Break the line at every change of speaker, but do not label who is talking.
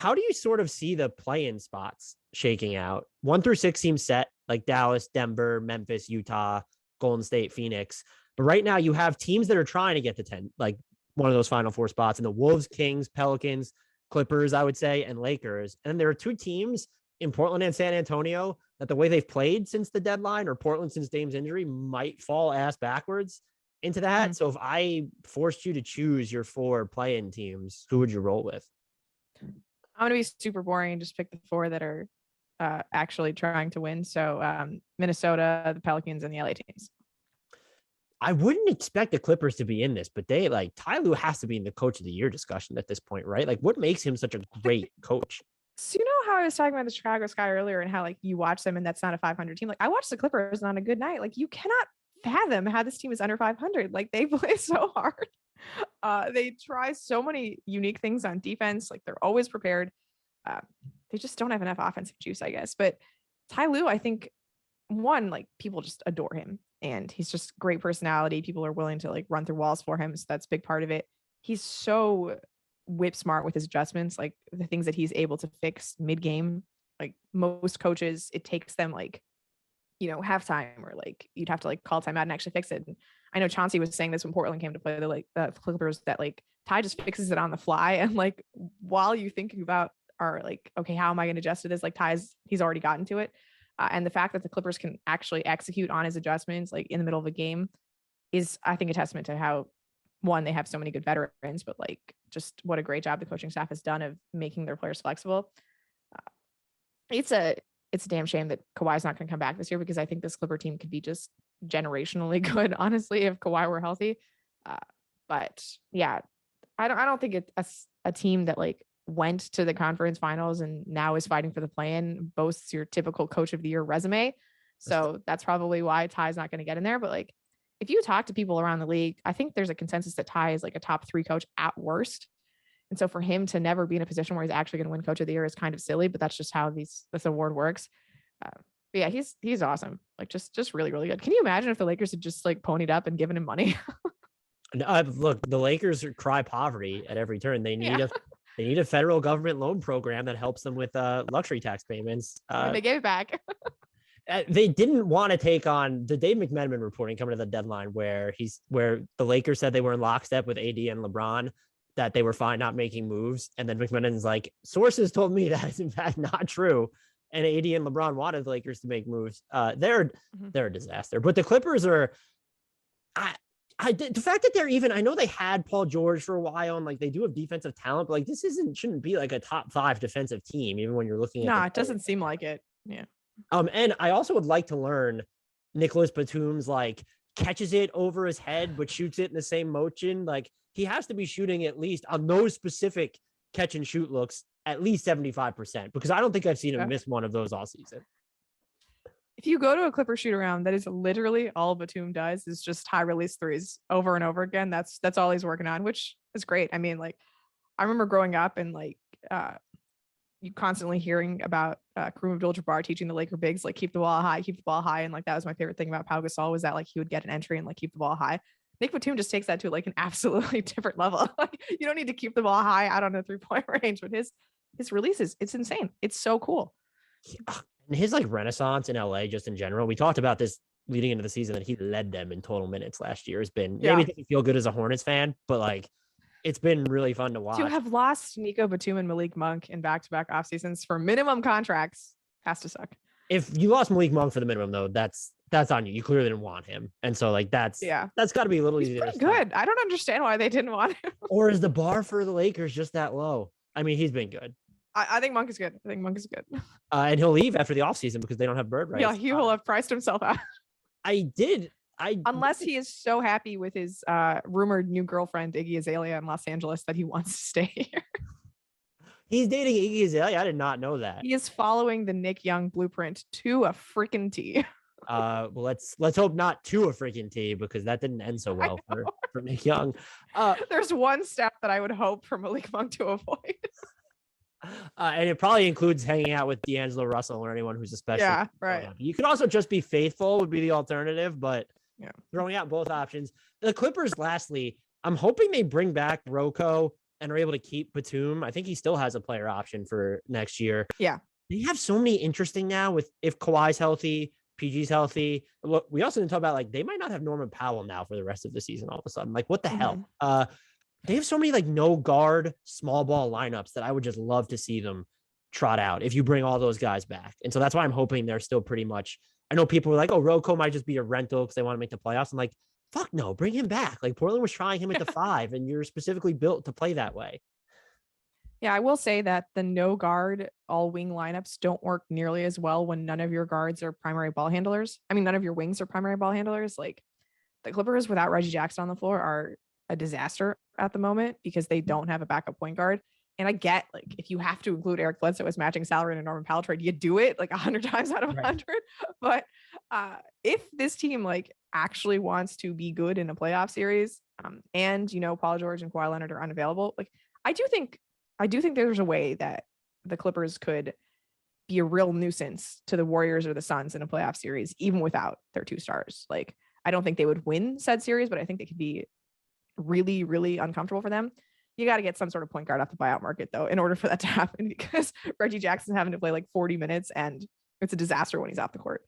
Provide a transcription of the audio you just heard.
how do you sort of see the play-in spots shaking out? 1 through 6 seems set, like Dallas, Denver, Memphis, Utah, Golden State, Phoenix. But right now you have teams that are trying to get to 10, like one of those final 4 spots, and the Wolves, Kings, Pelicans, Clippers, I would say, and Lakers. And there are 2 teams in Portland and San Antonio that the way they've played since the deadline, or Portland since Dame's injury, might fall ass backwards into that.
Mm-hmm.
So if I forced you to choose your 4 play-in teams, who would you roll with?
I'm going to be super boring and just pick the 4 that are actually trying to win. So Minnesota, the Pelicans, and the LA teams.
I wouldn't expect the Clippers to be in this, but they like Ty Lue has to be in the coach of the year discussion at this point, right? Like what makes him such a great coach?
So you know how I was talking about the Chicago Sky earlier and how like you watch them and that's not a 500 team. Like I watched the Clippers on a good night. Like you cannot fathom how this team is under 500. Like they play so hard. They try so many unique things on defense. Like they're always prepared. They just don't have enough offensive juice, I guess. But Ty Lue, I think one, like people just adore him and he's just great personality. People are willing to like run through walls for him. So that's a big part of it. He's so whip smart with his adjustments, like the things that he's able to fix mid-game. Like most coaches, it takes them like, halftime or like you'd have to like call timeout and actually fix it. And I know Chauncey was saying this when Portland came to play the Clippers, that like Ty just fixes it on the fly. And like while you thinking about are like, okay, how am I going to adjust to this? Like he's already gotten to it. And the fact that the Clippers can actually execute on his adjustments like in the middle of a game is, I think, a testament to how, one, they have so many good veterans, but like just what a great job the coaching staff has done of making their players flexible. It's a damn shame that Kawhi's not going to come back this year, because I think this Clipper team could be just generationally good, honestly, if Kawhi were healthy. But yeah, I don't think it's a team that like went to the conference finals and now is fighting for the play-in boasts your typical coach of the year resume. So that's probably why Ty's not going to get in there. But like, if you talk to people around the league, I think there's a consensus that Ty is like a top 3 coach at worst. And so for him to never be in a position where he's actually going to win coach of the year is kind of silly, but that's just how this award works. But yeah, he's awesome. Like just really, really good. Can you imagine if the Lakers had just like ponied up and given him money?
Look, the Lakers cry poverty at every turn. They need a federal government loan program that helps them with luxury tax payments.
And they gave it back.
They didn't want to take on the Dave McMenamin reporting coming to the deadline where the Lakers said they were in lockstep with AD and LeBron, that they were fine not making moves. And then McMenam's like, sources told me that is in fact not true. And AD and LeBron wanted the Lakers to make moves. They're a disaster. But the Clippers are, the fact that they're even, I know they had Paul George for a while and like they do have defensive talent, but like this shouldn't be like a top 5 defensive team, even when you're looking at.
No, it doesn't seem like it. Yeah.
And I also would like to learn Nicolas Batum's like catches it over his head, but shoots it in the same motion. Like he has to be shooting at least on those specific catch and shoot looks, at least 75%, because I don't think I've seen him miss one of those all season.
If you go to a Clipper shoot around, that is literally all Batum does is just high release threes over and over again. That's all he's working on, which is great. I mean, like I remember growing up and like, you constantly hearing about Kareem Abdul-Jabbar teaching the Laker bigs, like keep the ball high. And like, that was my favorite thing about Pau Gasol, was that like he would get an entry and like keep the ball high. Nick Batum just takes that to like an absolutely different level. Like you don't need to keep the ball high out on a 3-point range, but his releases, it's insane. It's so cool.
And his like renaissance in LA, just in general, we talked about this leading into the season, that he led them in total minutes last year, has been maybe doesn't feel good as a Hornets fan, but like it's been really fun to watch.
To have lost Nico Batum and Malik Monk in back-to-back off seasons for minimum contracts has to suck.
If you lost Malik Monk for the minimum, though, that's on you. You clearly didn't want him, and so like that's got to be a little easier.
Pretty good. I don't understand why they didn't want him.
Or is the bar for the Lakers just that low? I mean, he's been good.
I think Monk is good.
And he'll leave after the offseason because they don't have bird rights.
Yeah, he will have priced himself out. Unless he is so happy with his rumored new girlfriend, Iggy Azalea, in Los Angeles, that he wants to stay here.
He's dating Iggy Azalea? I did not know that.
He is following the Nick Young blueprint to a freaking T.
Well, let's hope not to a freaking T, because that didn't end so well for Nick Young.
There's one step that I would hope for Malik Monk to avoid.
And it probably includes hanging out with D'Angelo Russell or anyone who's a special.
Yeah, right.
You could also just be faithful would be the alternative, but throwing out both options. The Clippers, lastly, I'm hoping they bring back Rocco and are able to keep Batum, I think he still has a player option for next year.
Yeah.
They have so many interesting now with if Kawhi's healthy, PG's healthy. What we also didn't talk about, like they might not have Norman Powell now for the rest of the season all of a sudden. Like what the hell? They have so many like no guard small ball lineups that I would just love to see them trot out if you bring all those guys back. And so that's why I'm hoping they're still pretty much. I know people were like, oh, Rocco might just be a rental because they want to make the playoffs. I'm like, fuck no, bring him back. Like Portland was trying him at the 5, and you're specifically built to play that way.
Yeah, I will say that the no guard all wing lineups don't work nearly as well when none of your guards are primary ball handlers. I mean, none of your wings are primary ball handlers. Like the Clippers without Reggie Jackson on the floor are a disaster at the moment because they don't have a backup point guard. And I get like if you have to include Eric Bledsoe as matching salary in a Norman Powell trade, you do it like 100 times out of 100. Right. But if this team like actually wants to be good in a playoff series, and Paul George and Kawhi Leonard are unavailable, like I do think there's a way that the Clippers could be a real nuisance to the Warriors or the Suns in a playoff series, even without their 2 stars. Like, I don't think they would win said series, but I think they could be really, really uncomfortable for them. You got to get some sort of point guard off the buyout market, though, in order for that to happen, because Reggie Jackson's having to play like 40 minutes and it's a disaster when he's off the court.